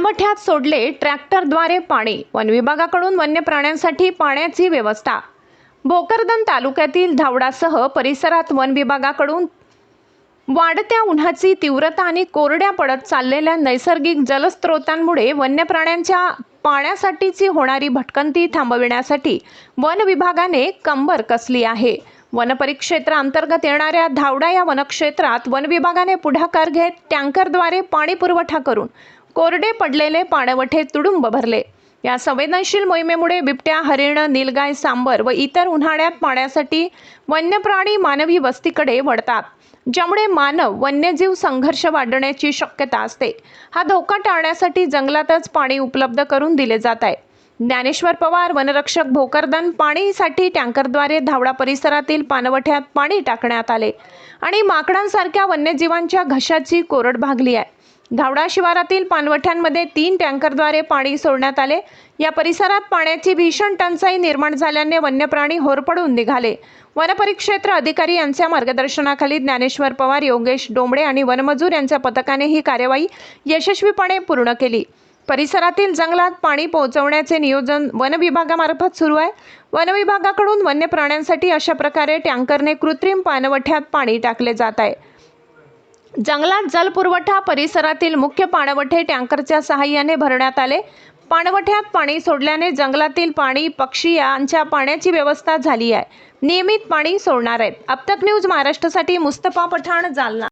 पाणवठ्यात सोडले ट्रॅक्टरद्वारे पाणी। वन विभागाकडून वन्य प्राण्यांसाठी पाण्याची व्यवस्था। भोकरदन तालुक्यातील धावडासह परिसरात वन विभागाकडून वाढत्या उन्हाची तीव्रता आणि कोरड्या पडत चाललेल्या नैसर्गिक जलस्रोतांमुळे वन्य प्राण्यांच्या पाण्यासाठीची होणारी भटकंती थांबविण्यासाठी वन विभागाने कंबर कसली आहे। वन परिक्षेत्रांतर्गत येणाऱ्या धावडा या वनक्षेत्रात वन विभागाने पुढाकार घेत टँकरद्वारे पाणी पुरवठा करून कोरडे पडलेले पाणवठे तुडुंब भरले। या संवेदनशील मोहिमेमुळे बिबट्या, हरिण, नीलगाय, सांबर व इतर उन्हाळ्यात पाण्यासाठी वन्य प्राणी मानवी वस्तीकडे वळतात, ज्यामुळे मानव वन्यजीव संघर्ष वाढण्याची शक्यता असते। हा धोका टाळण्यासाठी जंगलातच पाणी उपलब्ध करून दिले जात आहे। ज्ञानेश्वर पवार, वनरक्षक, भोकरदन पाणीसाठी टँकरद्वारे धावडा परिसरातील पाणवठ्यात पाणी टाकण्यात आले आणि माकडांसारख्या वन्यजीवांच्या घशाची कोरड भागली आहे। धावडा शिवारातील पाणवठ्यांमध्ये 3 टँकरद्वारे पाणी सोडण्यात आले। या परिसरात पाण्याची भीषण टंचाई निर्माण झाल्याने वन्यप्राणी होरपळून निघाले। वनपरिक्षेत्र अधिकारी यांच्या मार्गदर्शनाखाली ज्ञानेश्वर पवार, योगेश डोंबळे आणि वनमजूर यांच्या पथकाने ही कार्यवाही यशस्वीपणे पूर्ण केली। परिसरातील जंगलात पाणी पोहोचवण्याचे नियोजन वन विभागामार्फत सुरू आहे। वन विभागाकडून वन्य प्राण्यांसाठी अशा प्रकारे टँकरने कृत्रिम पाणवठ्यात पाणी टाकले जात आहे। जंगलात जलपुरवठा परिसरातील मुख्य पाणवठे टँकरच्या सहाय्याने भरण्यात आले। पाणवठ्यात पाणी सोडल्याने जंगलातील प्राणी, पक्षी यांच्या पाण्याची व्यवस्था झाली आहे। नियमित पाणी सोडणार आहेत। अब तक न्यूज महाराष्ट्रासाठी मुस्तफा पठाण, जालना।